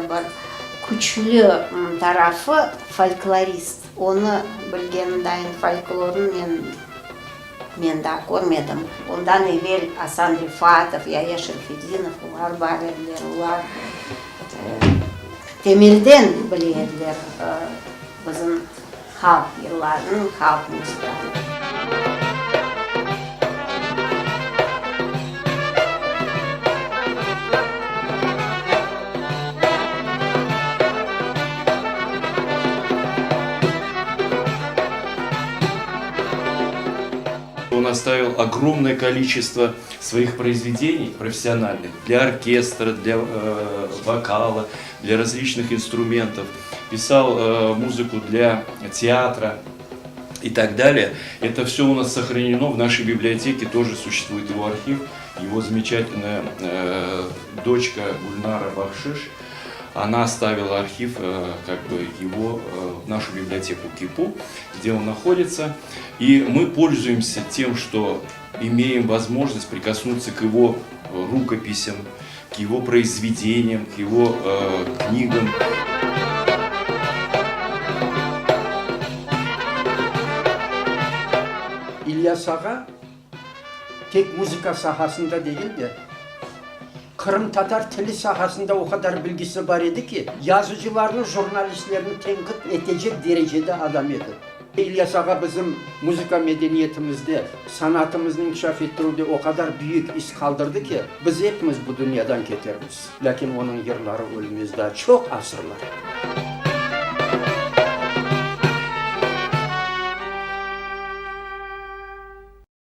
Бар күчлі тарафы фольклорист. Оны білген дайын фольклорын мен да көрмедім. Ондан evvel Асан Рифатов, Яя Шерфединов, олар бар еділер, олар темелден біледілер біздің халық ерларын, халық музыканы. Он оставил огромное количество своих произведений профессиональных для оркестра, для вокала, для различных инструментов. Писал музыку для театра и так далее. Это все у нас сохранено в нашей библиотеке, тоже существует его архив. Его замечательная дочка Гульнара Бахшиш, она оставила архив, его в нашу библиотеку КИПУ, где он находится. И мы пользуемся тем, что имеем возможность прикоснуться к его рукописям, к его произведениям, к его книгам. İlyas Ağa tek müzika sahasında değil de Kırım Tatar tili sahasında o kadar bilgisi var idi ki yazıcılarını, jurnalistlerini tenkit edecek derecede adam idi. İlyas Ağa bizim müzika medeniyetimizde, sanatımızın inkişaf ettiğinde o kadar büyük iz kaldırdı ki biz hepimiz bu dünyadan ketermiz. Lakin onun yılları ölümüzde çok asırlar.